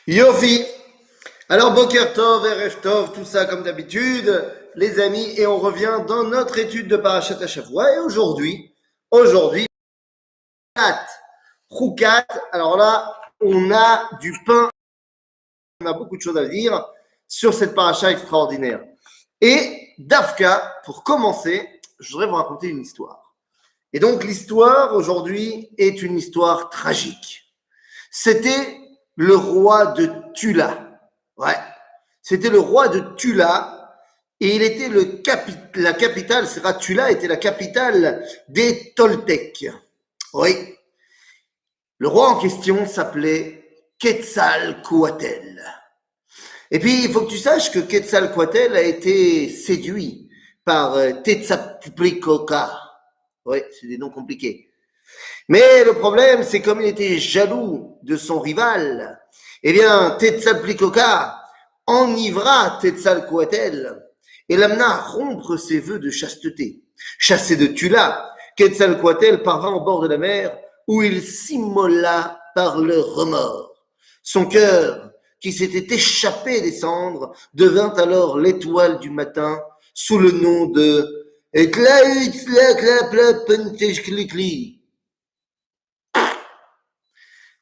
Yofi. Alors, Boker Tov, Erev Tov, tout ça comme d'habitude, les amis, et on revient dans notre étude de Parashat HaShavua. Et aujourd'hui, Choukat. Alors là, on a du pain, on a beaucoup de choses à dire sur cette paracha extraordinaire. Et Dafka, pour commencer, je voudrais vous raconter une histoire. Et donc, l'histoire aujourd'hui est une histoire tragique. C'était le roi de Tula. Ouais. C'était le roi de Tula et il était la capitale, Tula était la capitale des Toltecs. Oui. Le roi en question s'appelait Quetzalcoatl. Et puis, il faut que tu saches que Quetzalcoatl a été séduit par Tetzalcoatl. Oui, c'est des noms compliqués. Mais le problème, c'est comme il était jaloux de son rival, eh bien, Tetzalcoatl enivra Quetzalcoatl et l'amena à rompre ses vœux de chasteté. Chassé de Tula, Quetzalcoatl parvint au bord de la mer où il s'immola par le remords. Son cœur, qui s'était échappé des cendres, devint alors l'étoile du matin sous le nom de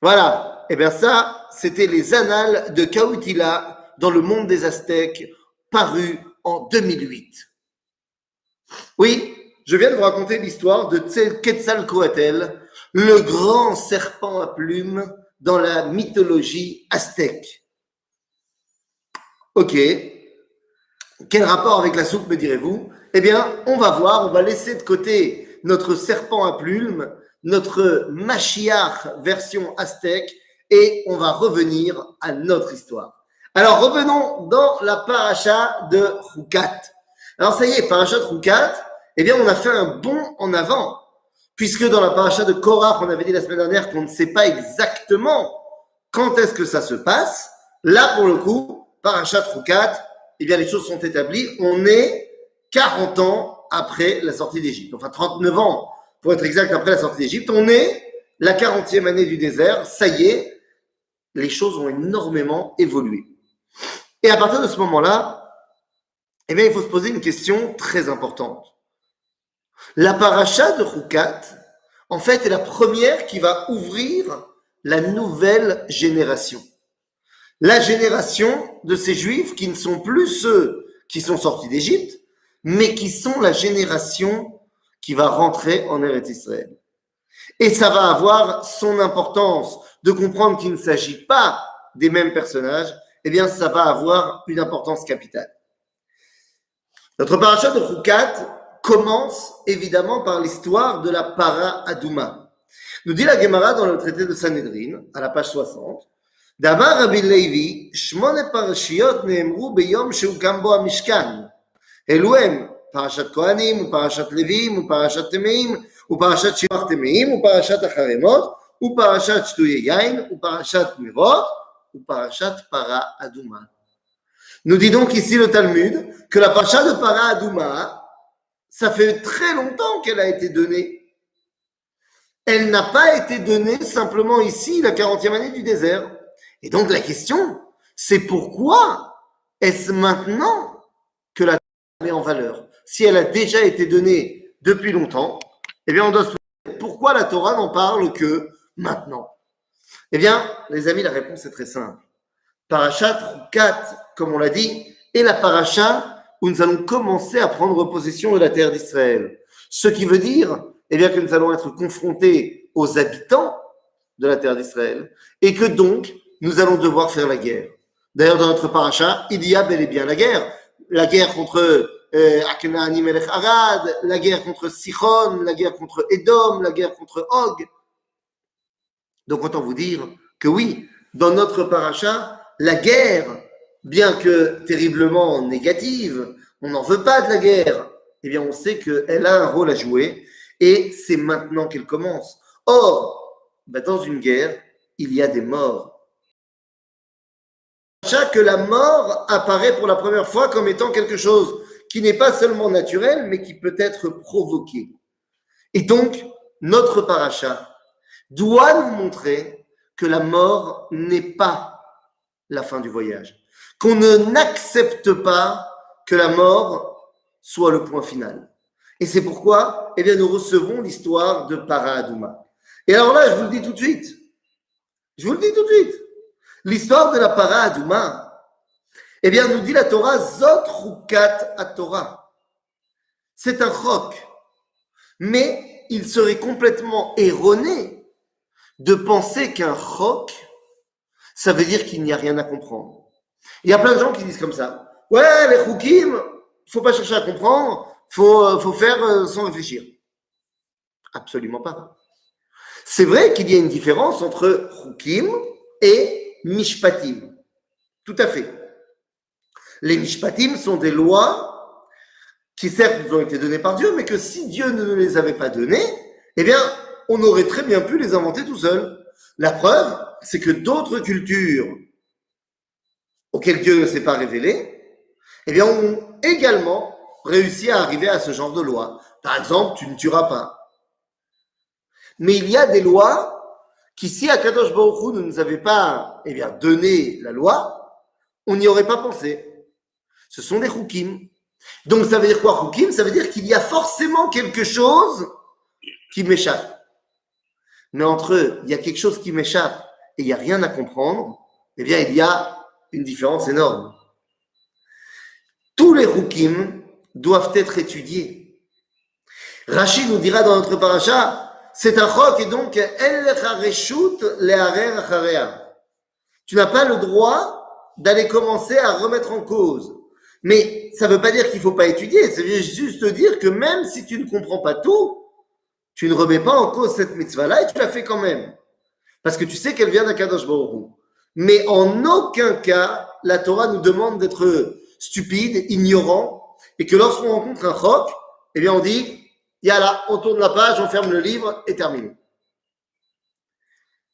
Voilà, et bien ça, c'était les annales de Cautila dans le monde des Aztèques, paru en 2008. Oui, je viens de vous raconter l'histoire de Quetzalcoatl, le grand serpent à plumes dans la mythologie aztèque. Ok, quel rapport avec la soupe, me direz-vous? Eh bien, on va voir, on va laisser de côté notre serpent à plumes, notre Mashiach version aztèque, et on va revenir à notre histoire. Alors, revenons dans la paracha de Choukat. Alors, ça y est, paracha de Choukat, eh bien, on a fait un bond en avant, puisque dans la paracha de Korach, on avait dit la semaine dernière qu'on ne sait pas exactement quand est-ce que ça se passe. Là, pour le coup, paracha de Choukat, eh bien, les choses sont établies. On est 40 ans après la sortie d'Égypte. Enfin, 39 ans, pour être exact, après la sortie d'Égypte. On est la 40e année du désert. Ça y est, les choses ont énormément évolué. Et à partir de ce moment-là, eh bien, il faut se poser une question très importante. La paracha de Choukat, en fait, est la première qui va ouvrir la nouvelle génération. La génération de ces juifs qui ne sont plus ceux qui sont sortis d'Égypte, mais qui sont la génération qui va rentrer en Eretz Israël. Et ça va avoir son importance de comprendre qu'il ne s'agit pas des mêmes personnages, eh bien ça va avoir une importance capitale. Notre paracha de Choukat commence évidemment par l'histoire de la Para Adouma. Nous dit la Gemara dans le traité de Sanhedrin, à la page 60, D'Amar Rabbi Levi, 8 פרשיות נאמרו ביום שהוקם בו המשכן. אלו הם פרשת כהנים, ופרשת לווים, ופרשת טמאים, ופרשת שבח טמאים, ופרשת החרמות, ופרשת שטויי יין, ופרשת נרות, ופרשת פרה אדומה. Nous dit donc ici le Talmud que la paracha de Para Adouma, ça fait très longtemps qu'elle a été donnée. Elle n'a pas été donnée simplement ici, la 40e année du désert. Et donc la question, c'est pourquoi est-ce maintenant que la Torah met en valeur? Si elle a déjà été donnée depuis longtemps, eh bien on doit se demander pourquoi la Torah n'en parle que maintenant. Eh bien, les amis, la réponse est très simple. Parashat Choukat, comme on l'a dit, est la paracha où nous allons commencer à prendre possession de la terre d'Israël. Ce qui veut dire, eh bien, que nous allons être confrontés aux habitants de la terre d'Israël et que donc nous allons devoir faire la guerre. D'ailleurs, dans notre paracha, il y a bel et bien la guerre contre Akhenanim Melech Arad, la guerre contre Sichon, la guerre contre Edom, la guerre contre Og. Donc, autant vous dire que oui, dans notre paracha, la guerre, bien que terriblement négative, on n'en veut pas de la guerre, eh bien, on sait qu'elle a un rôle à jouer et c'est maintenant qu'elle commence. Or, dans une guerre, il y a des morts. Que la mort apparaît pour la première fois comme étant quelque chose qui n'est pas seulement naturel, mais qui peut être provoqué. Et donc, notre paracha doit nous montrer que la mort n'est pas la fin du voyage. Qu'on n'accepte pas que la mort soit le point final. Et c'est pourquoi, eh bien, nous recevons l'histoire de Para Aduma. Et alors là, je vous le dis tout de suite. Je vous le dis tout de suite. L'histoire de la Para Aduma, eh bien, nous dit la Torah, Zot Chukat HaTorah. C'est un chok. Mais il serait complètement erroné de penser qu'un chok, ça veut dire qu'il n'y a rien à comprendre. Il y a plein de gens qui disent comme ça. Ouais, les chukim, faut pas chercher à comprendre, faut faire sans réfléchir. Absolument pas. C'est vrai qu'il y a une différence entre chukim et mishpatim. Tout à fait. Les mishpatim sont des lois qui certes nous ont été données par Dieu, mais que si Dieu ne nous les avait pas données, eh bien, on aurait très bien pu les inventer tout seul. La preuve, c'est que d'autres cultures auxquelles Dieu ne s'est pas révélé, eh bien, ont également réussi à arriver à ce genre de loi. Par exemple, tu ne tueras pas. Mais il y a des lois qui, si Akadosh Baruch Hu ne nous avait pas eh bien, donné la loi, on n'y aurait pas pensé. Ce sont des chukim. Donc, ça veut dire quoi, chukim? Ça veut dire qu'il y a forcément quelque chose qui m'échappe. Mais entre eux, il y a quelque chose qui m'échappe et il n'y a rien à comprendre, eh bien, il y a une différence énorme. Tous les chukim doivent être étudiés. Rachid nous dira dans notre paracha, c'est un chok et donc tu n'as pas le droit d'aller commencer à remettre en cause. Mais ça ne veut pas dire qu'il ne faut pas étudier, ça veut juste dire que même si tu ne comprends pas tout, tu ne remets pas en cause cette mitzvah-là et tu la fais quand même. Parce que tu sais qu'elle vient d'Akadosh Baruch Hu. Mais en aucun cas, la Torah nous demande d'être stupide, ignorant, et que lorsqu'on rencontre un chok, eh bien on dit, yalla, on tourne la page, on ferme le livre et terminé.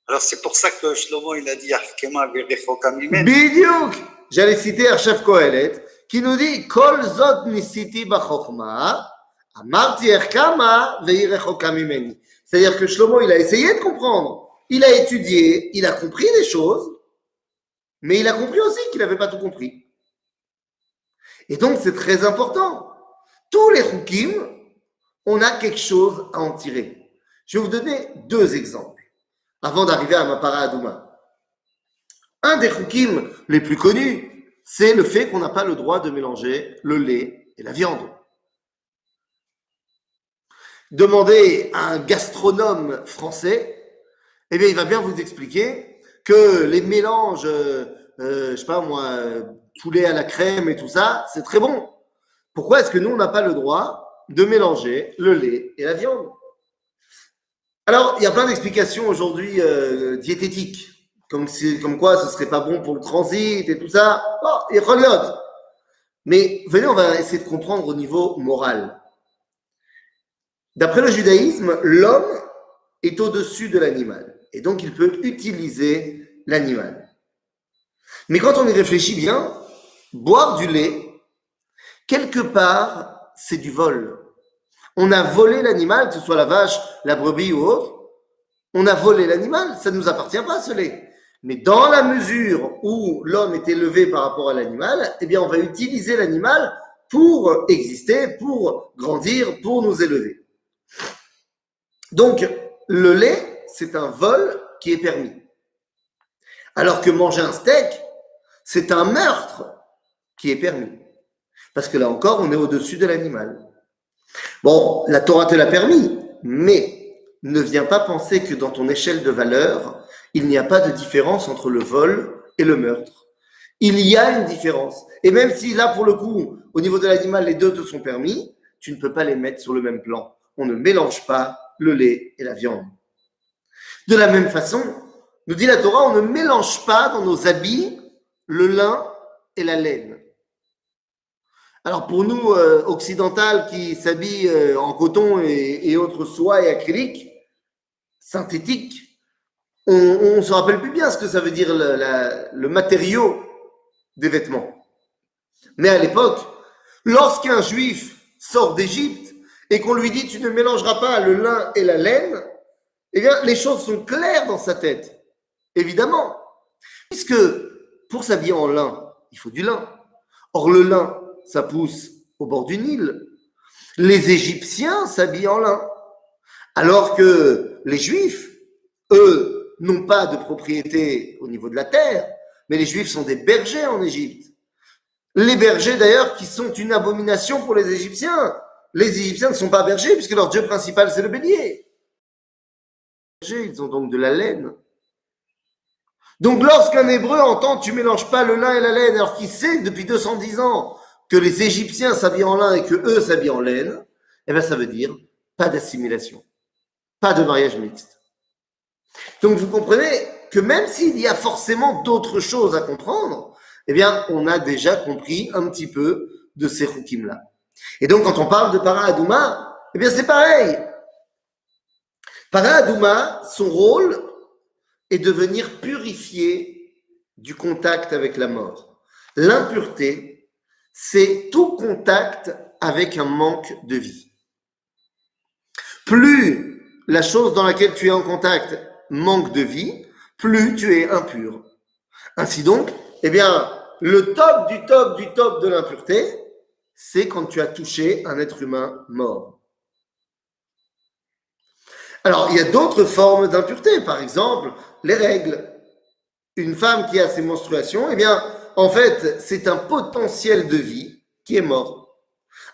Alors c'est pour ça que Shlomo il a dit Archema verechoka mimeni. Bidiouk. J'allais citer Arshaf Kohelet qui nous dit Kol zot nisiti bachokma amarti erkama veirechoka mimeni. C'est-à-dire que Shlomo il a essayé de comprendre, il a étudié, il a compris des choses, mais il a compris aussi qu'il n'avait pas tout compris. Et donc c'est très important. Tous les chukim, on a quelque chose à en tirer. Je vais vous donner deux exemples avant d'arriver à ma para Aduma. Un des chukim les plus connus, c'est le fait qu'on n'a pas le droit de mélanger le lait et la viande. Demandez à un gastronome français, eh bien, il va bien vous expliquer que les mélanges, je sais pas moi, poulet à la crème et tout ça, c'est très bon. Pourquoi est-ce que nous, on n'a pas le droit de mélanger le lait et la viande? Alors, il y a plein d'explications aujourd'hui diététiques, comme quoi ce ne serait pas bon pour le transit et tout ça. Oh, et reliot. Mais venez, on va essayer de comprendre au niveau moral. D'après le judaïsme, l'homme est au-dessus de l'animal. Et donc, il peut utiliser l'animal. Mais quand on y réfléchit bien, boire du lait, quelque part, c'est du vol. On a volé l'animal, que ce soit la vache, la brebis ou autre. On a volé l'animal, ça ne nous appartient pas, ce lait. Mais dans la mesure où l'homme est élevé par rapport à l'animal, eh bien, on va utiliser l'animal pour exister, pour grandir, pour nous élever. Donc, le lait, c'est un vol qui est permis. Alors que manger un steak, c'est un meurtre qui est permis. Parce que là encore, on est au-dessus de l'animal. Bon, la Torah te l'a permis, mais ne viens pas penser que dans ton échelle de valeur, il n'y a pas de différence entre le vol et le meurtre. Il y a une différence. Et même si là, pour le coup, au niveau de l'animal, les deux te sont permis, tu ne peux pas les mettre sur le même plan. On ne mélange pas le lait et la viande. De la même façon, nous dit la Torah, on ne mélange pas dans nos habits le lin et la laine. Alors pour nous, occidentales qui s'habillent en coton et autres soies et acryliques, synthétiques, on ne se rappelle plus bien ce que ça veut dire le matériau des vêtements. Mais à l'époque, lorsqu'un juif sort d'Égypte et qu'on lui dit « tu ne mélangeras pas le lin et la laine », eh bien, les choses sont claires dans sa tête, évidemment. Puisque pour s'habiller en lin, il faut du lin. Or, le lin, ça pousse au bord du Nil. Les Égyptiens s'habillent en lin. Alors que les Juifs, eux, n'ont pas de propriété au niveau de la terre, mais les Juifs sont des bergers en Égypte. Les bergers, d'ailleurs, qui sont une abomination pour les Égyptiens. Les Égyptiens ne sont pas bergers, puisque leur dieu principal, c'est le bélier. Ils ont donc de la laine. Donc, lorsqu'un Hébreu entend « tu mélanges pas le lin et la laine », alors qu'il sait depuis 210 ans que les Égyptiens s'habillent en lin et que eux s'habillent en laine, eh bien, ça veut dire pas d'assimilation, pas de mariage mixte. Donc, vous comprenez que même s'il y a forcément d'autres choses à comprendre, eh bien, on a déjà compris un petit peu de ces chukim-là. Et donc, quand on parle de Para Adouma, eh bien, c'est pareil. Para Adouma, son rôle est de venir purifier du contact avec la mort. L'impureté, c'est tout contact avec un manque de vie. Plus la chose dans laquelle tu es en contact manque de vie, plus tu es impur. Ainsi donc, eh bien, le top du top du top de l'impureté, c'est quand tu as touché un être humain mort. Alors, il y a d'autres formes d'impureté, par exemple, les règles. Une femme qui a ses menstruations, eh bien, en fait, c'est un potentiel de vie qui est mort.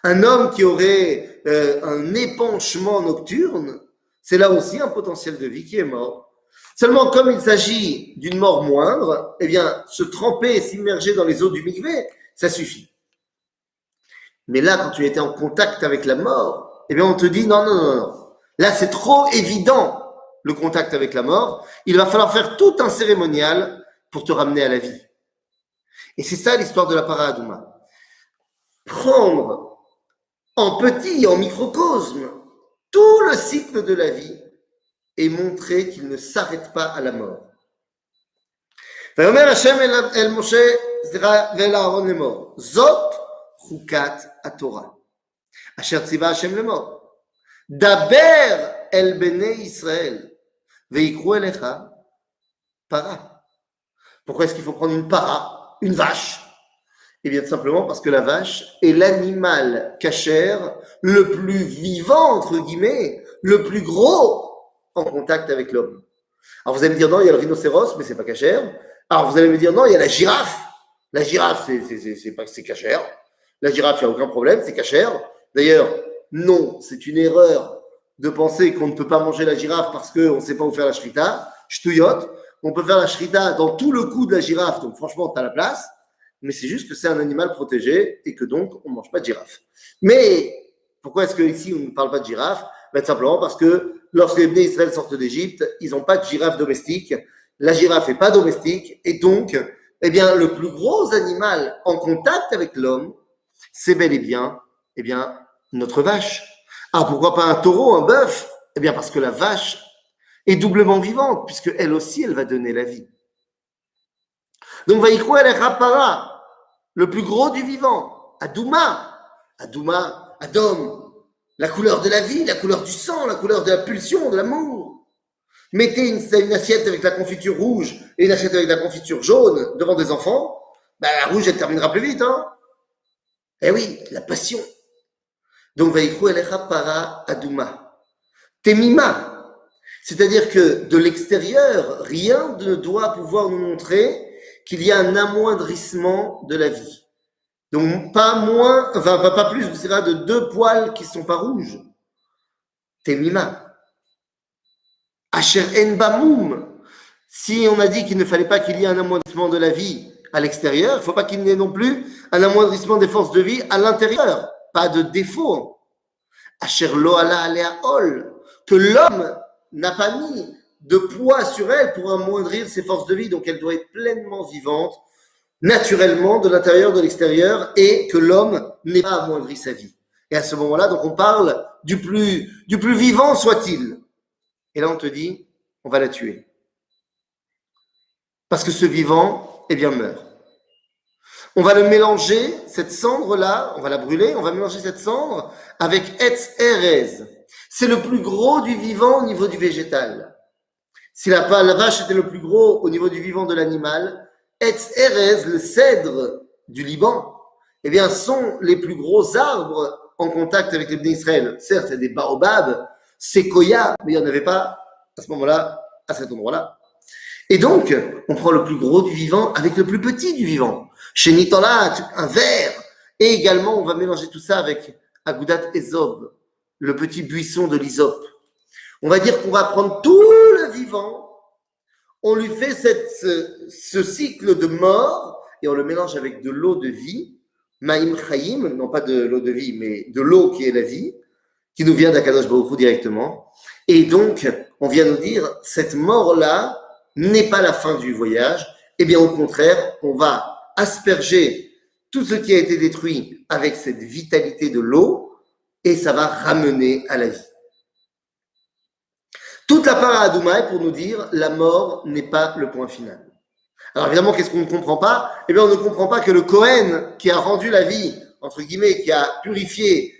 Un homme qui aurait un épanchement nocturne, c'est là aussi un potentiel de vie qui est mort. Seulement, comme il s'agit d'une mort moindre, eh bien, se tremper et s'immerger dans les eaux du mikvé, ça suffit. Mais là, quand tu étais en contact avec la mort, eh bien, on te dit non, non, non, non. Là, c'est trop évident, le contact avec la mort. Il va falloir faire tout un cérémonial pour te ramener à la vie. Et c'est ça l'histoire de la Para Adouma. Prendre en petit, en microcosme, tout le cycle de la vie et montrer qu'il ne s'arrête pas à la mort. ויאמר השם אל משה ואל אהרון לאמור, זאת חוקת התורה, אשר ציווה השם לאמור, דבר אל בני ישראל ויקחו אליך para. Pourquoi est-ce qu'il faut prendre une para, une vache? Eh bien, tout simplement parce que la vache est l'animal cachère le plus vivant, entre guillemets, le plus gros en contact avec l'homme. Alors, vous allez me dire, non, il y a le rhinocéros, mais c'est pas cachère. Alors, vous allez me dire, non, il y a la girafe. La girafe, c'est cachère. La girafe, il n'y a aucun problème, c'est cachère. D'ailleurs, non, c'est une erreur de penser qu'on ne peut pas manger la girafe parce qu'on ne sait pas où faire la shrita. Ch'touillotte. On peut faire la shrita dans tout le cou de la girafe, donc franchement, tu as la place. Mais c'est juste que c'est un animal protégé et que donc, on ne mange pas de girafe. Mais pourquoi est-ce qu'ici, on ne parle pas de girafe? Ben, tout simplement parce que lorsque les Bnei Israël sortent d'Égypte, ils n'ont pas de girafe domestique. La girafe n'est pas domestique. Et donc, eh bien, le plus gros animal en contact avec l'homme, c'est bel et bien, eh bien, notre vache. Ah, pourquoi pas un taureau, un bœuf? Eh bien, parce que la vache est doublement vivante, puisque elle aussi, elle va donner la vie. Donc, Vaïkou el Para, le plus gros du vivant, Adouma, Adouma, Adom, la couleur de la vie, la couleur du sang, la couleur de la pulsion, de l'amour. Mettez une assiette avec la confiture rouge et une assiette avec la confiture jaune devant des enfants, ben, la rouge, elle terminera plus vite, hein. Eh oui, la passion. Donc, Vaïkou el Para, Adouma. Temima. C'est-à-dire que de l'extérieur, rien ne doit pouvoir nous montrer qu'il y a un amoindrissement de la vie. Donc, pas plus de 2 poils qui ne sont pas rouges. Temima. Asher en bamoum. Si on a dit qu'il ne fallait pas qu'il y ait un amoindrissement de la vie à l'extérieur, il ne faut pas qu'il n'y ait non plus un amoindrissement des forces de vie à l'intérieur. Pas de défaut. Asher lo ala alea ol. Que l'homme n'a pas mis de poids sur elle pour amoindrir ses forces de vie, donc elle doit être pleinement vivante, naturellement, de l'intérieur, de l'extérieur, et que l'homme n'ait pas amoindri sa vie. Et à ce moment-là, donc on parle du plus vivant soit-il. Et là, on te dit, on va la tuer. Parce que ce vivant, eh bien, meurt. On va le mélanger, cette cendre-là, on va la brûler, on va mélanger cette cendre avec Etz Erez. C'est le plus gros du vivant au niveau du végétal. Si la vache était le plus gros au niveau du vivant de l'animal, Etz Erez, le cèdre du Liban, eh bien, sont les plus gros arbres en contact avec les Bnei Israël. Certes, il y a des baobabs, séquoias, mais il n'y en avait pas à ce moment-là, à cet endroit-là. Et donc, on prend le plus gros du vivant avec le plus petit du vivant. Chez Nitolat, un verre. Et également, on va mélanger tout ça avec Agudat Ezob, le petit buisson de l'hysope. On va dire qu'on va prendre tout le vivant, on lui fait ce cycle de mort et on le mélange avec de l'eau de vie, Maïm Chaim, non pas de l'eau de vie, mais de l'eau qui est la vie, qui nous vient d'Akadosh Baruch Hu directement. Et donc, on vient nous dire, cette mort-là n'est pas la fin du voyage. Eh bien, au contraire, on va asperger tout ce qui a été détruit avec cette vitalité de l'eau et ça va ramener à la vie. Toute la part à Adouma est pour nous dire, la mort n'est pas le point final. Alors évidemment, qu'est-ce qu'on ne comprend pas? Eh bien, on ne comprend pas que le Kohen qui a rendu la vie, entre guillemets, qui a purifié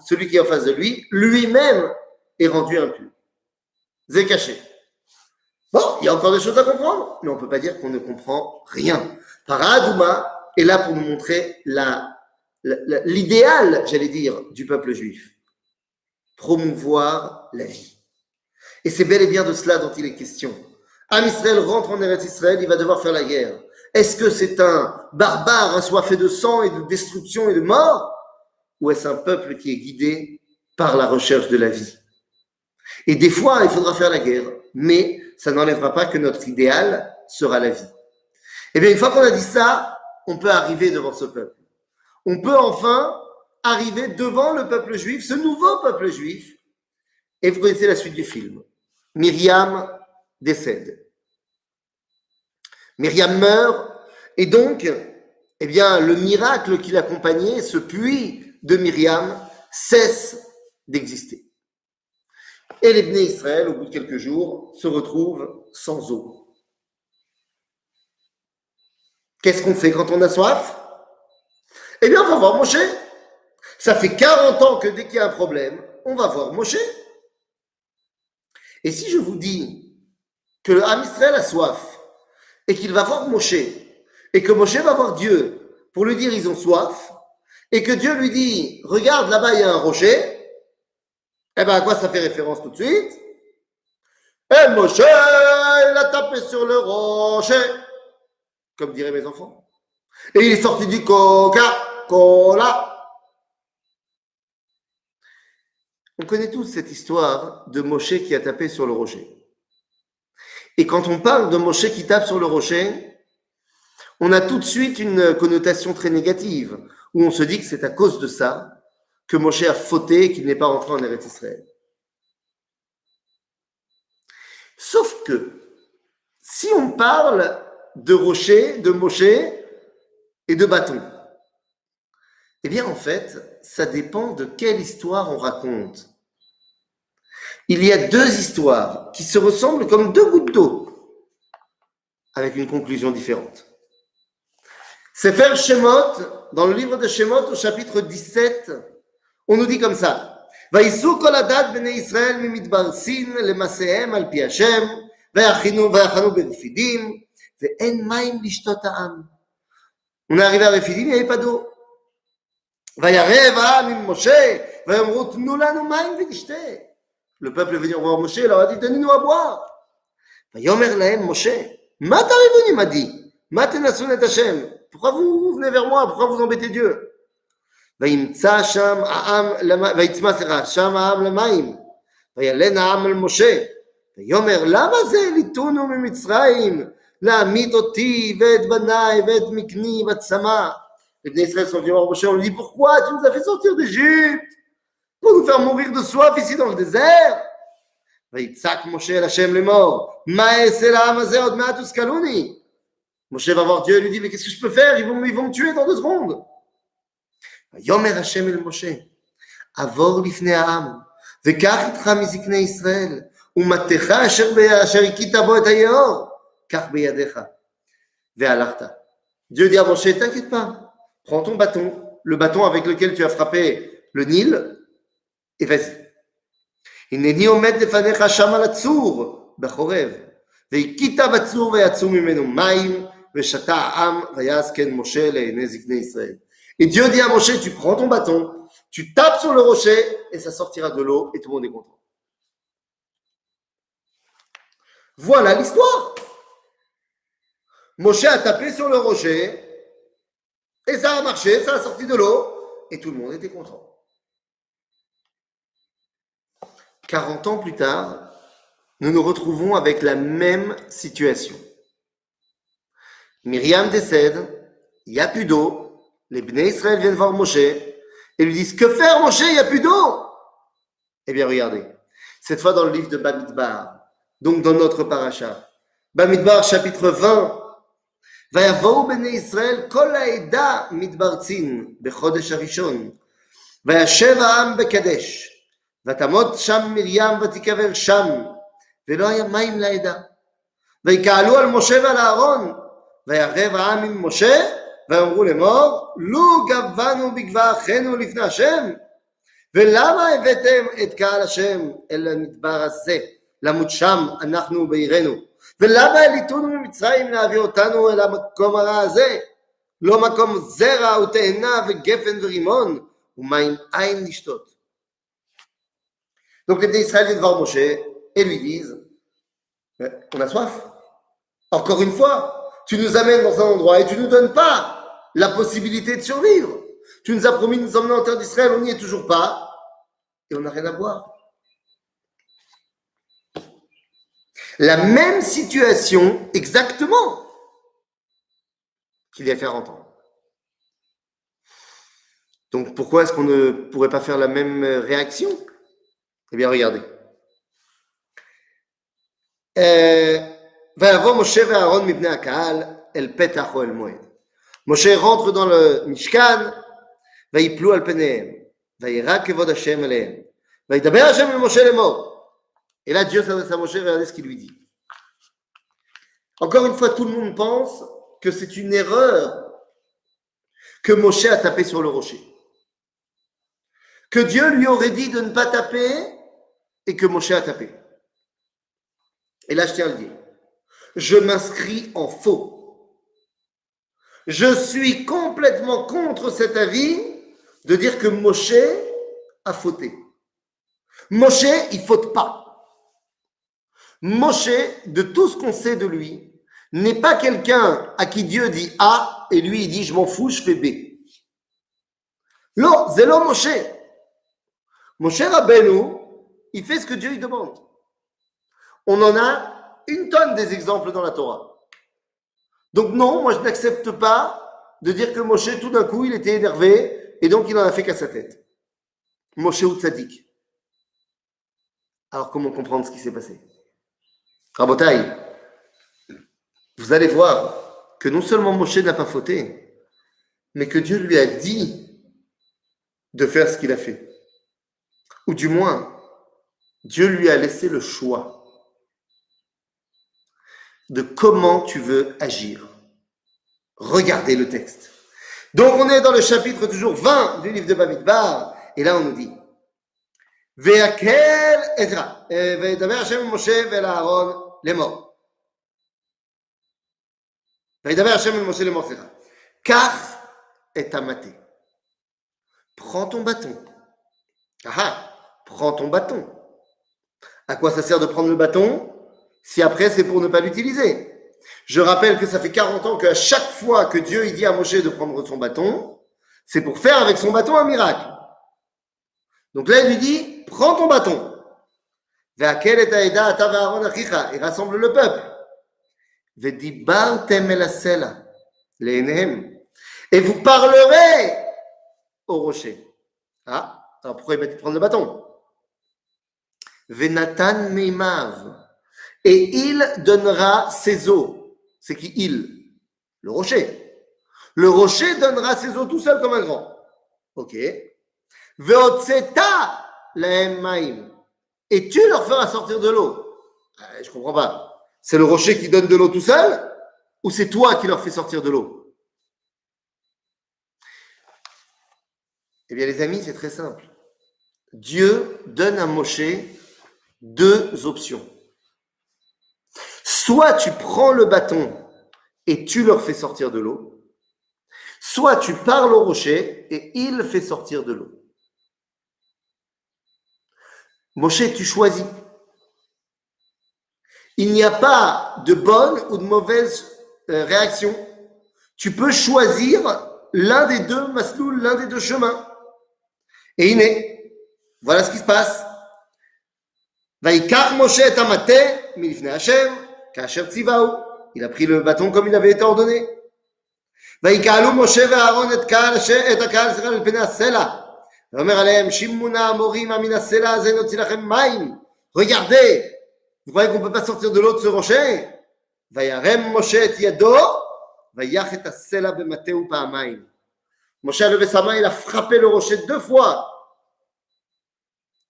celui qui est en face de lui, lui-même est rendu impur. C'est caché. Bon, il y a encore des choses à comprendre, mais on ne peut pas dire qu'on ne comprend rien. Paradouma est là pour nous montrer l'idéal, j'allais dire, du peuple juif. Promouvoir la vie. Et c'est bel et bien de cela dont il est question. Am Israël rentre en Eretz Israël, il va devoir faire la guerre. Est-ce que c'est un barbare assoiffé de sang et de destruction et de mort? Ou est-ce un peuple qui est guidé par la recherche de la vie? Et des fois, il faudra faire la guerre, mais ça n'enlèvera pas que notre idéal sera la vie. Et bien, une fois qu'on a dit ça, on peut arriver devant ce peuple. On peut enfin arriver devant le peuple juif, ce nouveau peuple juif. Et vous connaissez la suite du film. Myriam décède. Myriam meurt, et donc, eh bien, le miracle qui l'accompagnait, ce puits de Myriam, cesse d'exister. Et les Bnei Israël, au bout de quelques jours, se retrouvent sans eau. Qu'est-ce qu'on fait quand on a soif? Eh bien, on va voir Moshe. Ça fait 40 ans que dès qu'il y a un problème, on va voir Moshe. Et si je vous dis que le Ham Israël a soif et qu'il va voir Moshe et que Moshe va voir Dieu pour lui dire ils ont soif et que Dieu lui dit regarde là-bas il y a un rocher, eh bien à quoi ça fait référence tout de suite? Et Moshe il a tapé sur le rocher, comme diraient mes enfants, et il est sorti du Coca-Cola. On connaît tous cette histoire de Moshe qui a tapé sur le rocher. Et quand on parle de Moshe qui tape sur le rocher, on a tout de suite une connotation très négative, où on se dit que c'est à cause de ça que Moshe a fauté et qu'il n'est pas rentré en Eretz Israël. Sauf que, si on parle de rocher, de Moshe et de bâton, eh bien en fait, ça dépend de quelle histoire on raconte. Il y a deux histoires qui se ressemblent comme deux gouttes d'eau, avec une conclusion différente. Sefer Shemot, dans le livre de Shemot, au chapitre 17, on nous dit comme ça. Vaïsou kol adat bnei Israël mimidbar sin lemasehem al pi Hashem, vayachanu berefidim, ve'en maim lishtot ha'am. On est arrivé à Refidim, il n'y avait pas d'eau. Vayarev ha'am im Moshe, vayomru tnu lanu maim venishte. Le peuple est venu voir Moshe, il leur a dit, donnez-nous à boire. Vayomer lahem Moshe, ma tarivuni m'a dit, ma tenasun et Hashem. Pourquoi vous venez vers moi? Pourquoi vous embêtez Dieu? וימצא שם העם, ויצמא שם העם למים, וילן העם אל משה, ויאמר למה זה ליטונו ממצרים, להמית אותי ואת בניי ואת מקני בצמא. Les Bnei Israël sont venus voir Moshe, on lui dit pourquoi tu nous as fait sortir d'Égypte pour nous faire mourir de soif ici dans le désert? ויצעק משה אל השם לאמור, מה אעשה לעם הזה עוד מעט וסקלוני? Moshe va voir Dieu et lui dit mais qu'est-ce que je peux faire? Ils vont me tuer dans 2 secondes. ויאמר השם אל משה, עבור לפני העם, וקח איתך מזקני ישראל, ומטך אשר הכית בו את היאור, קח בידיך. והלכת. Dieu dit à Moshe, t'inquiète pas, prends ton bâton, le bâton avec lequel tu as frappé le Nil, et vas-y. הנני עומד לפניך שם על הצור, בחורב, והכית בצור ויצאו ממנו מים, Veshata ha'am vayasken Moshe le'enei ziknei Israël. Et Dieu dit à Moshe, tu prends ton bâton, tu tapes sur le rocher et ça sortira de l'eau et tout le monde est content. Voilà l'histoire. Moshe a tapé sur le rocher et ça a marché, ça a sorti de l'eau et tout le monde était content. 40 ans plus tard, nous nous retrouvons avec la même situation. Myriam décède, il n'y a plus d'eau, les Bnei Israël viennent voir Moshe et lui disent, que faire Moshe, il n'y a plus d'eau. Eh bien regardez, cette fois dans le livre de Bamidbar, donc dans notre paracha, Bamidbar chapitre 20, ויבואו בני ישראל כל העדה מתברצין בחודש הראשון וישב העם בקדש ותעמוד שם מרים ותיקבר שם ולא היה מים לעדה ויקהלו על משה ועל אהרון וירב העם עם משה ואמרו לאמור לו גבנו בגבה אחינו לפני השם ולמה הבאתם את קהל השם אל המדבר הזה למות שם אנחנו בעירנו ולמה העליתונו ממצרים להביא אותנו אל המקום הרע הזה? לא מקום זרע ותאנה וגפן ורימון, ומים אין לשתות. Donc les Bnei Israël viennent voir Moshe et lui disent, on a soif. Encore une fois, tu nous amènes dans un endroit et tu ne nous donnes pas la possibilité de survivre. Tu nous as promis de nous emmener en terre d'Israël, on n'y est toujours pas, et on n'a rien à boire. La même situation exactement qu'il y a 40 ans. Donc pourquoi est-ce qu'on ne pourrait pas faire la même réaction? Eh bien regardez. ויבוא משה ואהרון מבני הקהל אל פתח אוהל מועד. משה rentre dans le Mishkan, ויפלו על פניהם, וירא כבוד השם אליהם, וידבר השם אל משה לאמור. Et là, Dieu s'adresse à Moshe, regardez ce qu'il lui dit. Encore une fois, tout le monde pense que c'est une erreur que Moshe a tapé sur le rocher. Que Dieu lui aurait dit de ne pas taper et que Moshe a tapé. Et là, je tiens à le dire. Je m'inscris en faux. Je suis complètement contre cet avis de dire que Moshe a fauté. Moshe, il ne faute pas. Moshe, de tout ce qu'on sait de lui, n'est pas quelqu'un à qui Dieu dit A et lui il dit je m'en fous, je fais B. Non, c'est là Moshe. Moshe Rabbeinu, il fait ce que Dieu lui demande. On en a une tonne des exemples dans la Torah. Donc non, moi je n'accepte pas de dire que Moshe tout d'un coup il était énervé et donc il n'en a fait qu'à sa tête. Moshe ou Tzadik. Alors comment comprendre ce qui s'est passé? Rabotai, vous allez voir que non seulement Moshe n'a pas fauté, mais que Dieu lui a dit de faire ce qu'il a fait. Ou du moins, Dieu lui a laissé le choix de comment tu veux agir. Regardez le texte. Donc on est dans le chapitre toujours 20 du livre de Bamidbar, et là on nous dit Ve'akel Ezra, ve'daber Hashem Moshe ve'el Aaron לאמור. וידבר השם אל משה לאמור, סליחה. קח את המטה. Prends ton bâton. Prends ton bâton. À quoi ça sert de prendre le bâton si après c'est pour ne pas l'utiliser? Je rappelle que ça fait 40 ans qu'à chaque fois que Dieu il dit à Moshe de prendre son bâton, c'est pour faire avec son bâton un miracle. Donc là il lui dit, prends ton bâton. Et rassemble le peuple. Et vous parlerez au rocher. Alors pourquoi il va prendre le bâton? Venatan meimav. Et il donnera ses eaux. C'est qui il? Le rocher. Le rocher donnera ses eaux tout seul comme un grand. Ok. Veotseta lahem maim. Et tu leur feras sortir de l'eau. Je ne comprends pas. C'est le rocher qui donne de l'eau tout seul ou c'est toi qui leur fais sortir de l'eau? Eh bien les amis, c'est très simple. Dieu donne à Moshe deux options. Soit tu prends le bâton et tu leur fais sortir de l'eau, soit tu parles au rocher et il fait sortir de l'eau. Moshe, tu choisis. Il n'y a pas de bonne ou de mauvaise réaction. Tu peux choisir l'un des deux maslouls, l'un des deux chemins. Et iné, voilà ce qui se passe. Vaikach Moshe et Amate, milifne Hashem, kasher tzivaou. Il a pris le bâton comme il avait été ordonné. ויקהלו משה ואהרון את הקהל אל פני הסלע. ואומר עליהם, שמעו נא המורים מן הסלע הזה נוציא לכם מים. Regardez, vous croyez qu'on ne peut pas sortir de l'eau de ce rocher? וירם משה את ידו, ויח את הסלע במטהו פעמיים. Moshe a levé sa main, il a frappé le rocher 2 fois.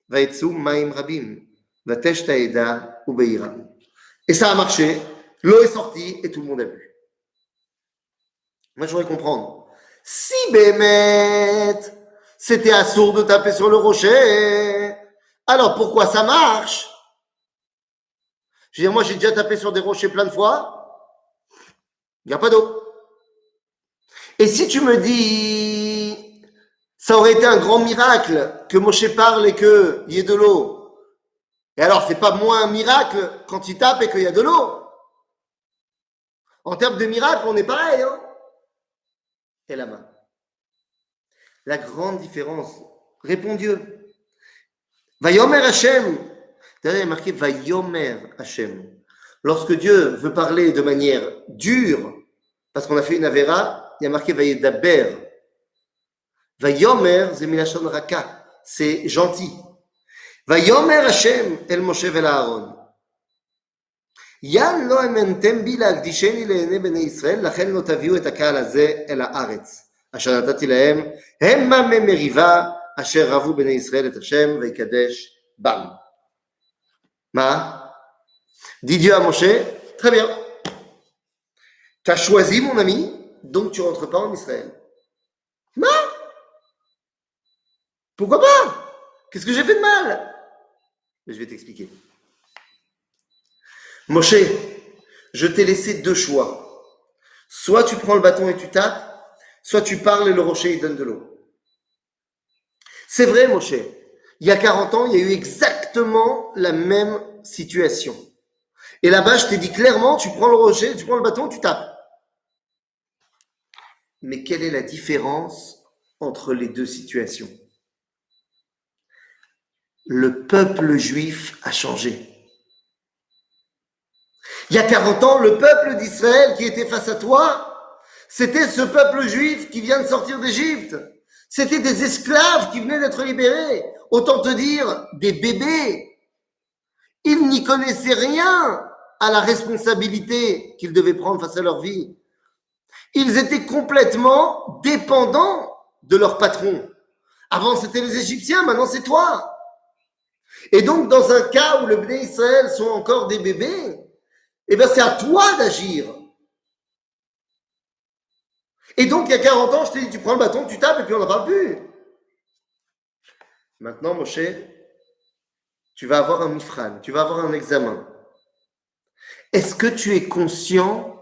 ויצאו מים רבים, ותשת העדה ובעירה. Et ça a marché, l'eau est sortie et tout le monde a bu. Moi, je voudrais comprendre. Si Bémet, c'était assourd de taper sur le rocher, alors pourquoi ça marche? Je veux dire, moi, j'ai déjà tapé sur des rochers plein de fois. Il n'y a pas d'eau. Et si tu me dis, ça aurait été un grand miracle que Moshe parle et qu'il y ait de l'eau. Et alors, c'est pas moins un miracle quand il tape et qu'il y a de l'eau. En termes de miracle, on est pareil, hein? Et la main. La grande différence, répond Dieu. Vayomer Hashem. D'ailleurs, il y a marqué Vayomer Hashem. Lorsque Dieu veut parler de manière dure, parce qu'on a fait une avéra, il y a marqué Vayedaber. Vayomer, c'est Milachon Raka, c'est gentil. Vayomer Hashem el Moshe vel Aaron. ין לא האמנתם בי להקדישני לעיני בני ישראל, לכן לא תביאו את הקהל הזה אל הארץ, אשר נתתי להם, המה ממריבה, אשר רבו בני ישראל את השם, ויקדש בם. מה? Dit Dieu à Moshe, très bien. Tu as choisi mon ami, donc tu ne rentres pas en Israël. Non? Pourquoi pas? Qu'est-ce que j'ai fait de mal? Mais je vais t'expliquer. Moshe, je t'ai laissé 2 choix. Soit tu prends le bâton et tu tapes, soit tu parles et le rocher il donne de l'eau. C'est vrai, Moshe. Il y a 40 ans, il y a eu exactement la même situation. Et là-bas, je t'ai dit clairement, tu prends le rocher, tu prends le bâton, tu tapes. Mais quelle est la différence entre les 2 situations? Le peuple juif a changé. Il y a 40 ans, le peuple d'Israël qui était face à toi, c'était ce peuple juif qui vient de sortir d'Égypte. C'était des esclaves qui venaient d'être libérés. Autant te dire, des bébés. Ils n'y connaissaient rien à la responsabilité qu'ils devaient prendre face à leur vie. Ils étaient complètement dépendants de leur patron. Avant, c'était les Égyptiens, maintenant c'est toi. Et donc, dans un cas où le Bnei Israël sont encore des bébés, eh bien, c'est à toi d'agir. Et donc, il y a 40 ans, je t'ai dit, tu prends le bâton, tu tapes, et puis on n'en parle plus. Maintenant, Moshe, tu vas avoir un mifran, tu vas avoir un examen. Est-ce que tu es conscient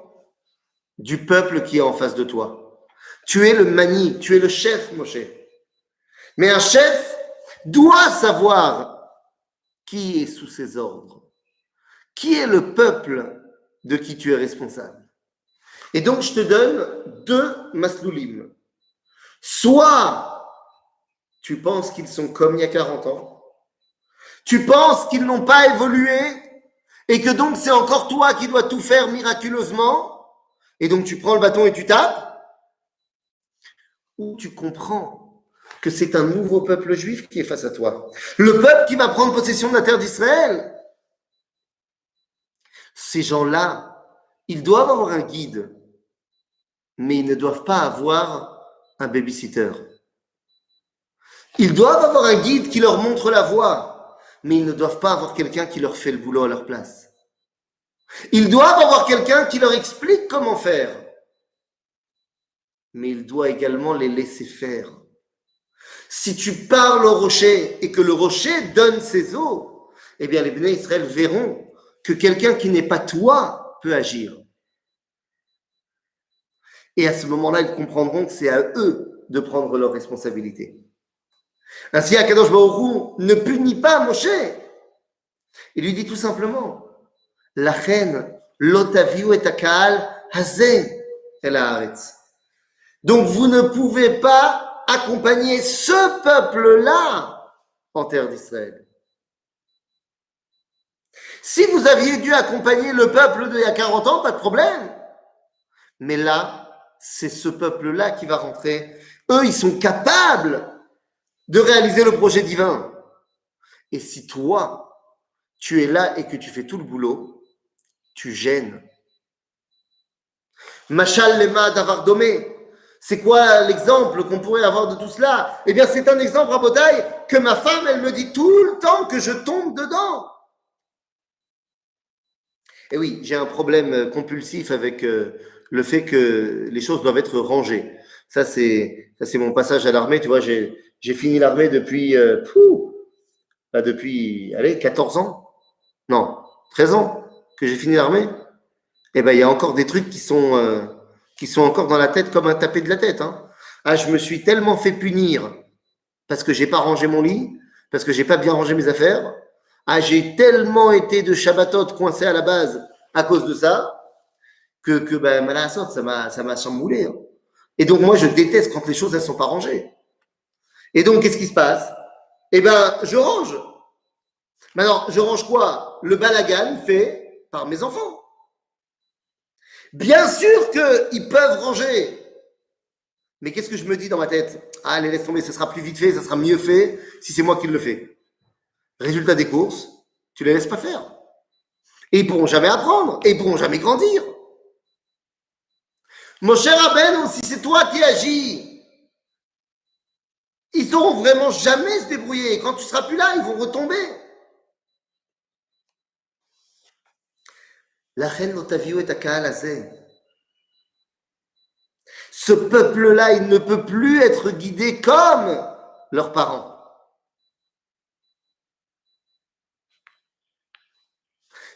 du peuple qui est en face de toi? Tu es le mani, tu es le chef, Moshe. Mais un chef doit savoir qui est sous ses ordres. Qui est le peuple de qui tu es responsable? Et donc, je te donne 2 masloulim. Soit tu penses qu'ils sont comme il y a 40 ans, tu penses qu'ils n'ont pas évolué et que donc c'est encore toi qui dois tout faire miraculeusement, et donc tu prends le bâton et tu tapes, ou tu comprends que c'est un nouveau peuple juif qui est face à toi. Le peuple qui va prendre possession de la terre d'Israël. Ces gens-là, ils doivent avoir un guide, mais ils ne doivent pas avoir un babysitter. Ils doivent avoir un guide qui leur montre la voie, mais ils ne doivent pas avoir quelqu'un qui leur fait le boulot à leur place. Ils doivent avoir quelqu'un qui leur explique comment faire, mais il doit également les laisser faire. Si tu parles au rocher et que le rocher donne ses eaux, eh bien les Bnei Israël verront que quelqu'un qui n'est pas toi peut agir. Et à ce moment-là, ils comprendront que c'est à eux de prendre leurs responsabilités. Ainsi, Akadosh Baruch Hu ne punit pas Moshe. Il lui dit tout simplement, la reine, l'otaviu et akal hazé el haaretz. Donc vous ne pouvez pas accompagner ce peuple-là en terre d'Israël. Si vous aviez dû accompagner le peuple d'il y a 40 ans, pas de problème. Mais là, c'est ce peuple-là qui va rentrer. Eux, ils sont capables de réaliser le projet divin. Et si toi, tu es là et que tu fais tout le boulot, tu gênes. Machal lema davar domé. C'est quoi l'exemple qu'on pourrait avoir de tout cela? Eh bien, c'est un exemple, Rabotai, que ma femme, elle me dit tout le temps que je tombe dedans. Et oui, j'ai un problème compulsif avec le fait que les choses doivent être rangées. Ça, c'est mon passage à l'armée. Tu vois, j'ai fini l'armée depuis, allez, 14 ans. Non, 13 ans que j'ai fini l'armée. Eh ben, il y a encore des trucs qui sont encore dans la tête comme un tapé de la tête. Hein. Ah, je me suis tellement fait punir parce que j'ai pas rangé mon lit, parce que j'ai pas bien rangé mes affaires. Ah, j'ai tellement été de Shabbatot coincé à la base à cause de ça que ben, Malassot, ça m'a chamboulé. Hein. Et donc, moi, je déteste quand les choses, elles sont pas rangées. Et donc, qu'est-ce qui se passe? Eh ben, je range. Maintenant, je range quoi? Le balagan fait par mes enfants. Bien sûr qu'ils peuvent ranger. Mais qu'est-ce que je me dis dans ma tête? Ah, allez, laisse tomber, ça sera plus vite fait, ça sera mieux fait si c'est moi qui le fais. Résultat des courses, tu ne les laisses pas faire. Et ils ne pourront jamais apprendre, et ils ne pourront jamais grandir. Mon cher Rabbeinu, si c'est toi qui agis, ils ne sauront vraiment jamais se débrouiller. Quand tu ne seras plus là, ils vont retomber. La reine Notaviu est à Kaalazé. Ce peuple-là, il ne peut plus être guidé comme leurs parents.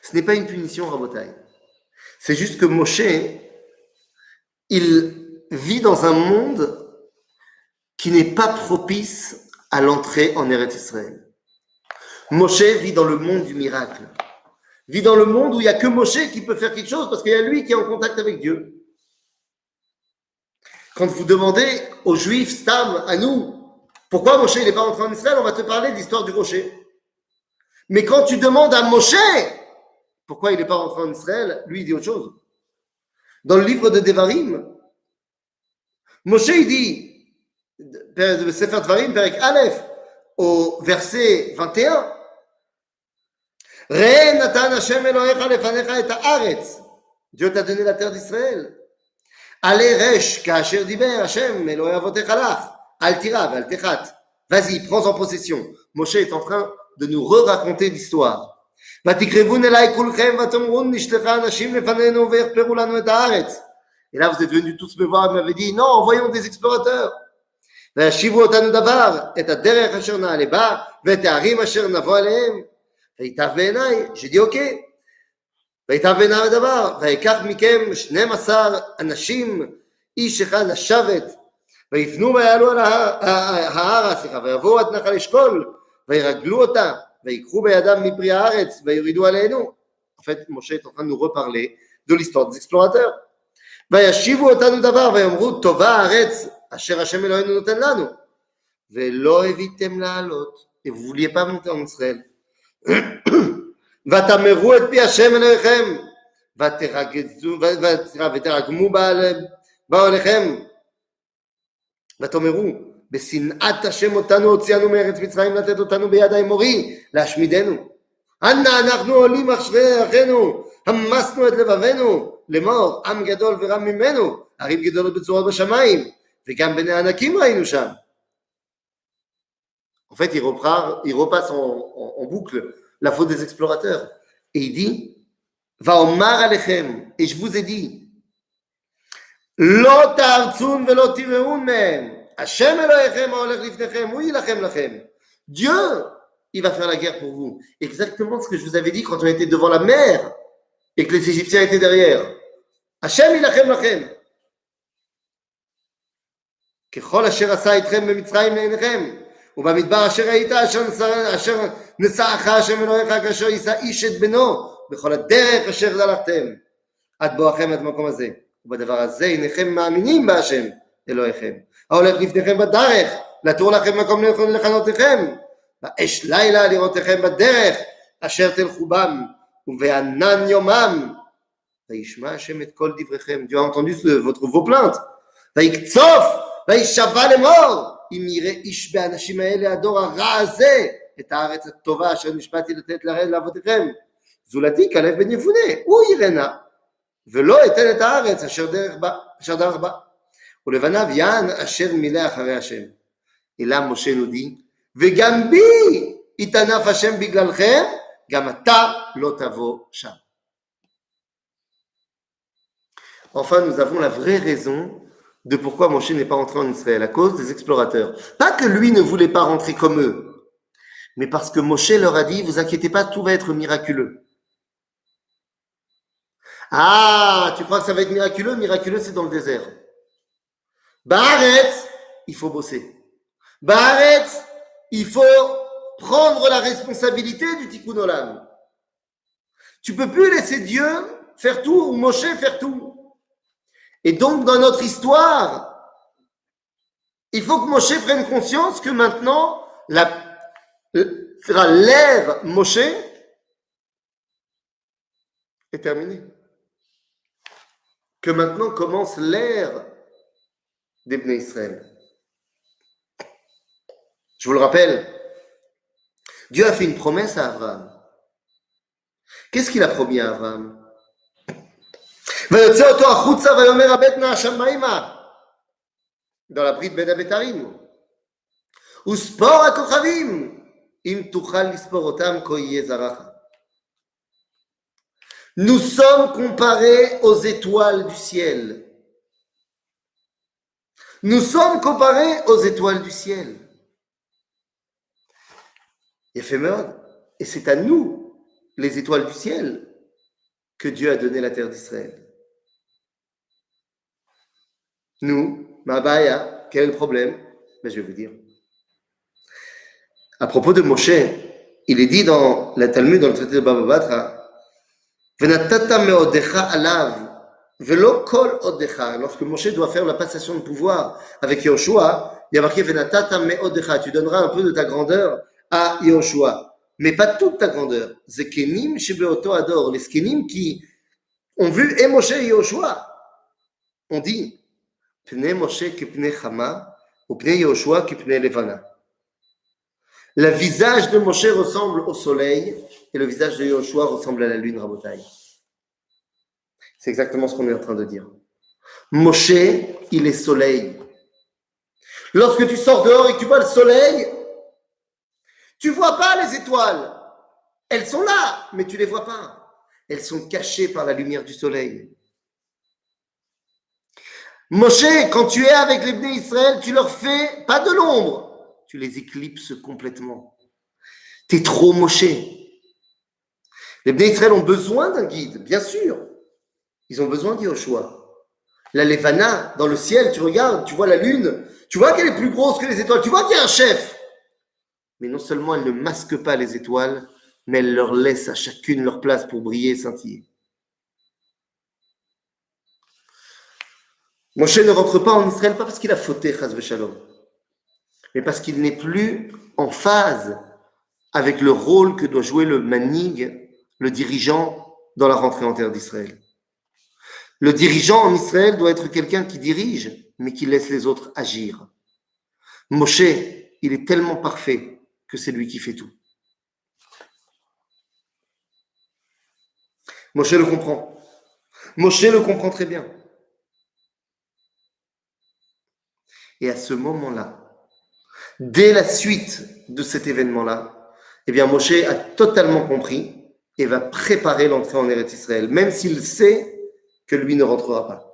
Ce n'est pas une punition, Rabotai. C'est juste que Moshe, il vit dans un monde qui n'est pas propice à l'entrée en Eretz Israël. Moshe vit dans le monde du miracle. Vit dans le monde où il n'y a que Moshe qui peut faire quelque chose parce qu'il y a lui qui est en contact avec Dieu. Quand vous demandez aux Juifs, Stam, à nous, pourquoi Moshe n'est pas entré en Israël, on va te parler de l'histoire du rocher. Mais quand tu demandes à Moshe pourquoi il n'est pas rentré en Israël, lui il dit autre chose. Dans le livre de Devarim, Moshe il dit, Sefer Dvarim, Perek Aleph, au verset 21, Re natan Hashem Elohecha lefanecha et haaretz. Dieu t'a donné la terre d'Israël. Allez resh kasher diber Hashem Elohei avotecha lach. Al tira ve'al techat. Vas-y, prends en possession. Moshe est en train de nous raconter l'histoire. ותקרבון אליי כולכם ותאמרון נשלחה אנשים לפנינו ויחפרו לנו את הארץ. Et là, vous êtes venus tous me voir et m'avez dit, non, envoyons des explorateurs. וישיבו אותנו דבר, את הדרך אשר נעלה בה, ואת הערים אשר נבוא עליהם. ויטב בעיניי, j'ai dit, ok. ויטב בעיניי הדבר, ויקח מכם 12 אנשים, איש אחד לשבת, ויפנו ויעלו על ההר, ויבואו עד נחל אשכול, וירגלו אותה. ויקחו בידם מפרי הארץ ויורידו עלינו. En fait, Moshe est en train de nous reparler de l'histoire des explorateurs. וישיבו אותנו דבר ויאמרו טובה הארץ אשר השם אלוהינו נותן לנו. ולא הביתם לעלות. Et vous vouliez pas monter en Israël. ותמרו את פי השם אלוהיכם ותרגמו באוהליכם. ותאמרו בשנאת השם אותנו הוציאנו מארץ מצרים לתת אותנו ביד האמורי להשמידנו. אנה אנחנו עולים אחרי אחינו, המסנו את לבבנו לאמור עם גדול ורם ממנו, ערים גדולות בצורות בשמיים, וגם בני ענקים ראינו שם. En fait, il repasse en boucle la faute des explorateurs. Et il dit, Vaomar alechem, et je vous ai dit, Lo ta'artzun velo tireun mehem. Hashem Elohechem ha'olech lifnechem, hu yilachem lachem. Dieu, il va faire la guerre pour vous. Exactement ce que je vous avais dit quand on était devant la mer et que les Égyptiens étaient derrière. Hashem yilachem lachem. ככל אשר עשה אתכם במצרים לעיניכם, ובמדבר אשר ראית, אשר נשאך השם אלוהיך, כאשר יישא איש את בנו, בכל הדרך אשר הלכתם, עד בואכם עד המקום הזה. ובדבר הזה הנכם מאמינים בהשם אלוהיכם, ההולך לפניכם בדרך, לתור לכם מקום לחנותיכם, באש לילה לראותיכם בדרך, אשר תלכו בם, ובענן יומם, וישמע השם את כל דבריכם. Dieu a entendu vos plaintes. ויקצוף, וישבע לאמור, אם יראה איש באנשים האלה, הדור הרע הזה, את הארץ הטובה אשר נשבעתי לתת לאבותיכם, זולתי כלב בן יפונה, הוא יראה נא, ולא אתן את הארץ אשר דרך בה. ולבניו יען אשר מילא אחרי השם. אלא משה נודי, וגם בי יתענף השם בגללכם, גם אתה לא תבוא שם. Enfin, nous avons la vraie raison de pourquoi Moshe n'est pas rentré en Israël, à cause des explorateurs. Pas que lui ne voulait pas rentrer comme eux, mais parce que Moshe leur a dit, vous inquiétez pas, tout va être miraculeux. Ah, tu crois que ça va être miraculeux? Miraculeux, c'est dans le désert. Baaretz, il faut bosser. Baaretz, il faut prendre la responsabilité du Tikkun Olam. Tu peux plus laisser Dieu faire tout ou Moshe faire tout. Et donc, dans notre histoire, il faut que Moshe prenne conscience que maintenant, l'ère Moshe est terminée. Que maintenant commence l'ère des Bnei Israël. Je vous le rappelle, Dieu a fait une promesse à Abraham. Qu'est-ce qu'il a promis à Abraham? ויוצא אותו החוצה ויאמר הבט נא השמיימה, dans la bride בין הבתרים, וספור הכוכבים, אם תוכל לספור אותם כה יהיה זרעך. Nous sommes comparés aux étoiles du ciel. Nous sommes comparés aux étoiles du ciel. Éphémère, et c'est à nous, les étoiles du ciel, que Dieu a donné la terre d'Israël. Nous, Mabaya, quel est le problème? Ben, je vais vous dire. À propos de Moshe, il est dit dans la Talmud, dans le traité de Baba Batra, Venatata meodecha alav, velo kol odecha. Lorsque Moshe doit faire la passation de pouvoir avec Yoshua, il y a marqué Venatata meodecha, tu donneras un peu de ta grandeur à Yoshua, mais pas toute ta grandeur. Zekenim shebeoto ador, les skenim qui ont vu et Moshe et Yoshua, on dit Pnei Moshe ki pnei Chama, ou pnei Yoshua ki pnei Levana. Le visage de Moshe ressemble au soleil et le visage de Yoshua ressemble à la lune, Rabotai. C'est exactement ce qu'on est en train de dire. Moshe, il est soleil. Lorsque tu sors dehors et que tu vois le soleil, tu ne vois pas les étoiles. Elles sont là, mais tu ne les vois pas. Elles sont cachées par la lumière du soleil. Moshe, quand tu es avec les Bnei Israël, tu leur fais pas de l'ombre, tu les éclipses complètement. Tu es trop Moshe. Les Bnei Israël ont besoin d'un guide, bien sûr. Ils ont besoin d'Yoshua. La Levana, dans le ciel, tu regardes, tu vois la lune, tu vois qu'elle est plus grosse que les étoiles, tu vois qu'il y a un chef. Mais non seulement elle ne masque pas les étoiles, mais elle leur laisse à chacune leur place pour briller et scintiller. Moshe ne rentre pas en Israël pas parce qu'il a fauté, chas v'shalom, mais parce qu'il n'est plus en phase avec le rôle que doit jouer le manig, le dirigeant, dans la rentrée en terre d'Israël. Le dirigeant en Israël doit être quelqu'un qui dirige, mais qui laisse les autres agir. Moshe, il est tellement parfait que c'est lui qui fait tout. Moshe le comprend. Moshe le comprend très bien. Et à ce moment-là, dès la suite de cet événement-là, eh bien Moshe a totalement compris et va préparer l'entrée en Eretz Israël, même s'il sait que lui ne rentrera pas.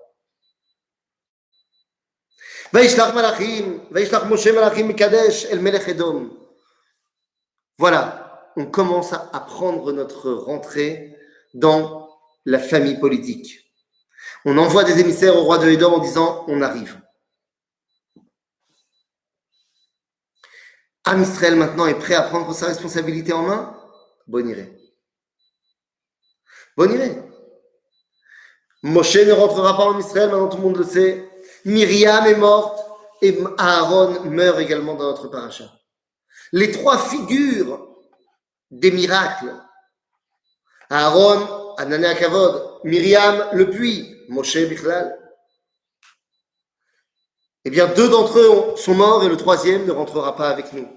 Voilà, on commence à prendre notre rentrée dans la famille politique. On envoie des émissaires au roi de Édom en disant « on arrive ». Am Israël maintenant est prêt à prendre sa responsabilité en main? Bonne idée. Bonne idée. Moshe ne rentrera pas en Israël, maintenant tout le monde le sait. Myriam est morte et Aaron meurt également dans notre paracha. Les trois figures des miracles. Aaron, Anané Akavod, Myriam, le puits, Moshe Bichlal. Eh bien, deux d'entre eux sont morts et le troisième ne rentrera pas avec nous.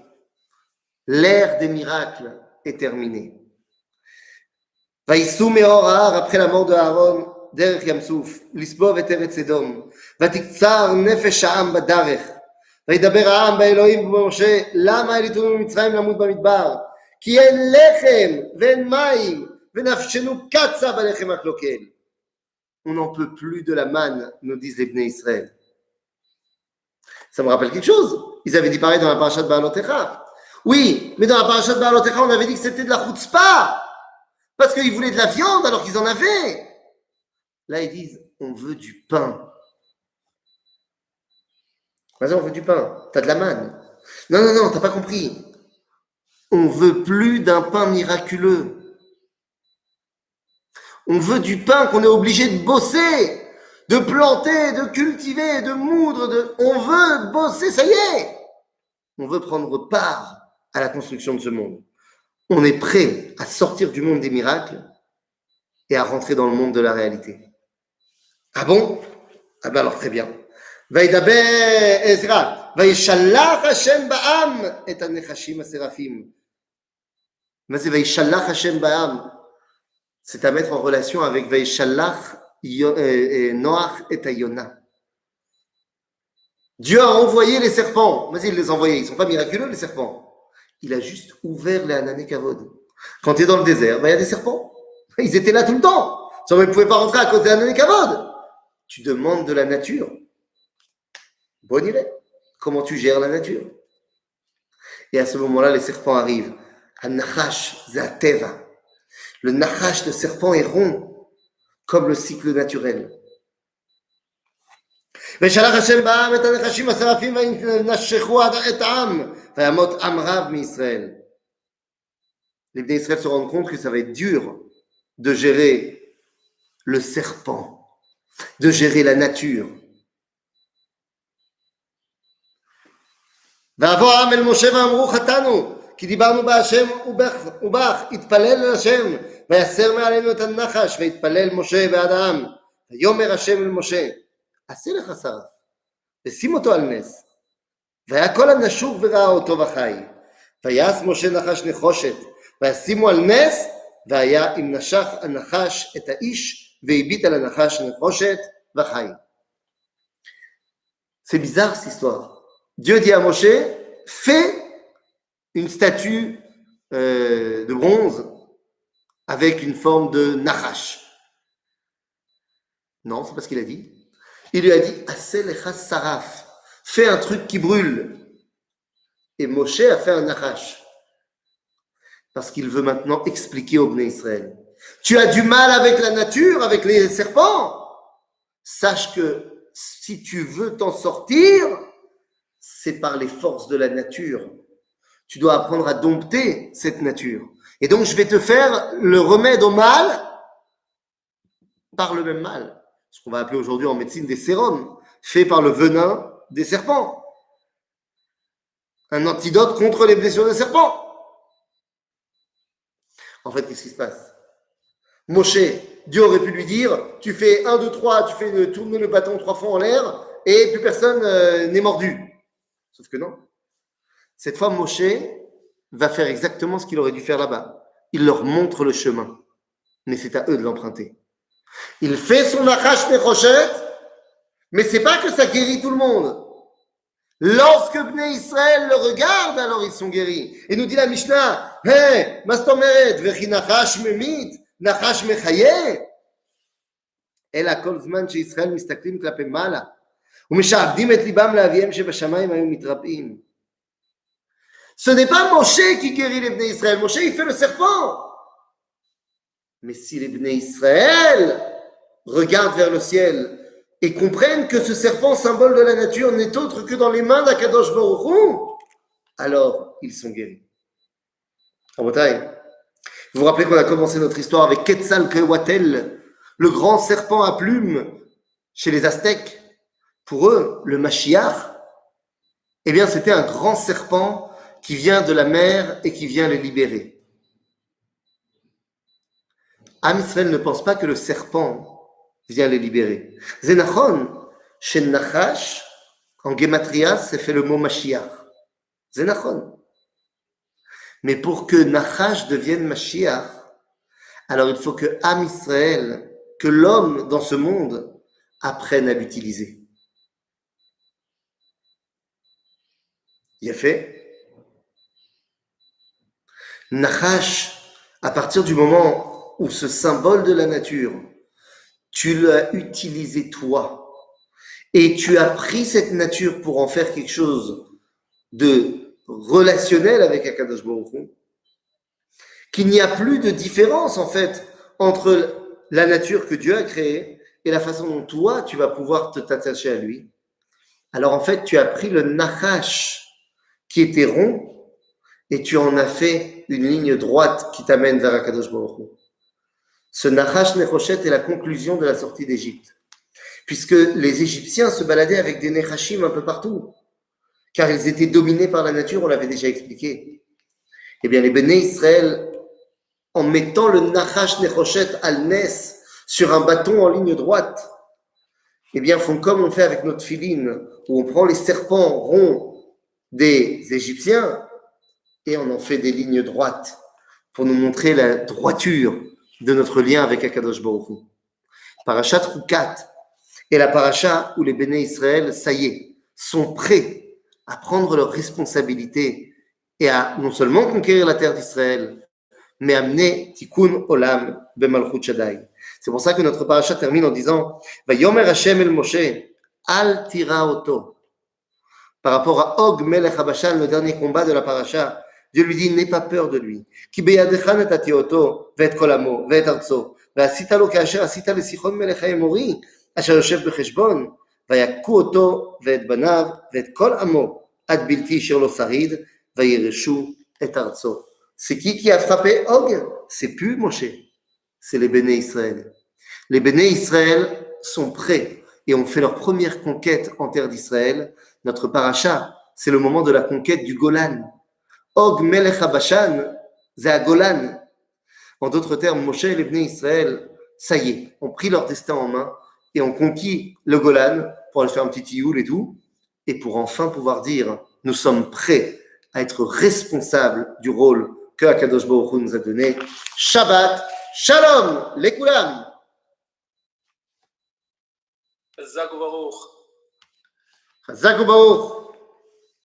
L'ère des miracles est terminée. Vaïssou Meorahar, après la mort de Aaron, Derech Yamsouf, Lisbov et Eretz Edom, Vatiktsar Nefesh Ha'am Badarech, וידבר העם באלוהים ובמשה, למה העליתונו ממצרים למות במדבר? כי אין לחם ואין מים, ונפשנו קצה בלחם הקלוקל. On n'en peut plus de la manne, nous disent les Bnei Israël. Ça me rappelle quelque chose. Ils avaient dit pareil dans la paracha de Ba'alotecha. Oui, mais dans la paracha de Ba'alotecha, on avait dit que c'était de la chutzpah, parce qu'ils voulaient de la viande alors qu'ils en avaient. Là, ils disent, on veut du pain. Vas-y, on veut du pain. T'as de la manne. Non, t'as pas compris. On veut plus d'un pain miraculeux. On veut du pain qu'on est obligé de bosser, de planter, de cultiver, de moudre. On veut bosser, ça y est. On veut prendre part à la construction de ce monde. On est prêt à sortir du monde des miracles et à rentrer dans le monde de la réalité. Ah bon? Ah ben alors très bien. וידבר עזרא, וישלח השם בעם את הנחשים השרפים. מה זה וישלח השם בעם? C'est à mettre en relation avec וישלח Noach et Yona. Dieu a envoyé les serpents. Mais il les a envoyés, ils ne sont pas miraculeux les serpents. Il a juste ouvert les Anané Kavod. Quand tu es dans le désert, il y a des serpents. Ils étaient là tout le temps. Ils ne pouvaient pas rentrer à cause des Anané Kavod. Tu demandes de la nature. Bonne idée. Comment tu gères la nature? Et à ce moment-là, les serpents arrivent. Un nachash, zateva. Le nachash de serpent est rond, comme le cycle naturel. ושלח השם בעם את הנחשים השרפים וינשכו את העם וימות עם רב מישראל. Les Bnei Israël se rendent compte que ça va être dur de gérer le serpent, de gérer la nature. ויבוא העם אל משה ואמרו חטאנו כי דיברנו בהשם ובך התפלל אל השם ויסר מעלינו את הנחש והתפלל משה בעד העם ויאמר השם אל משה עשה לך שרף ושים אותו על נס והיה כל הנשוך וראה אותו וחי ויעש משה נחש נחושת וישימו על נס והיה אם נשך הנחש את האיש והביט על הנחש נחושת וחי. C'est bizarre cette histoire. Dieu dit à Moshe, fais une statue de bronze avec une forme de nachash. Non, c'est pas ce qu'il a dit. Il lui a dit, Aselecha saraf, fais un truc qui brûle. Et Moshe a fait un nachash. Parce qu'il veut maintenant expliquer au Bnei Israël. Tu as du mal avec la nature, avec les serpents. Sache que si tu veux t'en sortir, c'est par les forces de la nature. Tu dois apprendre à dompter cette nature. Et donc, je vais te faire le remède au mal par le même mal. Ce qu'on va appeler aujourd'hui en médecine des sérums, fait par le venin des serpents. Un antidote contre les blessures des serpents. En fait, qu'est-ce qui se passe? Moshe, Dieu aurait pu lui dire, tu fais 1, 2, 3, tu tournes le bâton 3 fois en l'air et plus personne n'est mordu. Sauf que non. Cette fois, Moshe va faire exactement ce qu'il aurait dû faire là-bas. Il leur montre le chemin. Mais c'est à eux de l'emprunter. Il fait son nachash nechoshet, mais c'est pas que ça guérit tout le monde. Lorsque Bnei Israël le regarde, alors ils sont guéris. Et nous dit la Mishnah, hey, mastomeret, vechi nachash memit, nachash mechaye. אלא כל זמן שישראל מסתכלים כלפי מעלה ומשעבדים את ליבם לאביהם שבשמיים היו מתרפאים. Ce n'est pas Moshe qui guérit les Bnei Israël. Moshe, il fait le serpent. Mais si les Bnei Israël regardent vers le ciel et comprennent que ce serpent, symbole de la nature, n'est autre que dans les mains d'Akadosh Baruch Hu, alors ils sont guéris. Rabotai, vous vous rappelez qu'on a commencé notre histoire avec Quetzalcoatl, le grand serpent à plumes chez les Aztèques. Pour eux, le Mashiach, eh bien, c'était un grand serpent qui vient de la mer et qui vient les libérer. Am Israël ne pense pas que le serpent vient les libérer. Zenachon, chez Nachash, en Gematria, c'est fait le mot Mashiach. Zenachon. Mais pour que Nachash devienne Mashiach, alors il faut que Am Israël, que l'homme dans ce monde, apprenne à l'utiliser. Il a fait. Nachash, à partir du moment où ce symbole de la nature, tu l'as utilisé toi, et tu as pris cette nature pour en faire quelque chose de relationnel avec Akadosh Baruch Hu, qu'il n'y a plus de différence en fait entre la nature que Dieu a créée et la façon dont toi tu vas pouvoir t'attacher à lui. Alors en fait tu as pris le Nachash qui était rond et tu en as fait une ligne droite qui t'amène vers Akadosh Baruch Hu. Ce Nachash Nechoshet est la conclusion de la sortie d'Égypte, puisque les Égyptiens se baladaient avec des Nechashim un peu partout, car ils étaient dominés par la nature, on l'avait déjà expliqué. Eh bien, les Béné Israël, en mettant le Nachash Nechoshet al-Nes sur un bâton en ligne droite, eh bien, font comme on fait avec notre filine, où on prend les serpents ronds des Égyptiens et on en fait des lignes droites pour nous montrer la droiture de notre lien avec Akadosh Baruch Hu. Parashat Rukat est la paracha où les Béné Israël, ça y est, sont prêts à prendre leurs responsabilités et à non seulement conquérir la terre d'Israël, mais amener Tikkun Olam bemalchut Shaddai. C'est pour ça que notre paracha termine en disant Vayomer Hashem el Moshe, al tira oto. Par rapport à Og Melech Habashan, le dernier combat de la paracha, Dieu lui dit, n'aie pas peur de lui. Ki beyadecha natati oto, ve'et kol amo, ve'et artso, ve'asita lo ka'asher asita lesichon melech ha'emori, asher yoshev becheshbon, vayaku oto, ve'et banav, ve'et kol amo, ad bilti asher lo sarid, vayireshu et artso. C'est qui a frappé Og? C'est plus Moshe, c'est les Béné Israël. Les Béné Israël sont prêts et ont fait leur première conquête en terre d'Israël. Notre paracha, c'est le moment de la conquête du Golan. Og Melech Habashan, c'est à Golan. En d'autres termes, Moshe et les Béné Israël, ça y est, ont pris leur destin en main et ont conquis le Golan pour aller faire un petit tioul et tout, et pour enfin pouvoir dire, nous sommes prêts à être responsables du rôle que Akadosh Baruch Hu nous a donné. Shabbat, Shalom, Lekulam. Chazak u'baruch. Chazak u'baruch.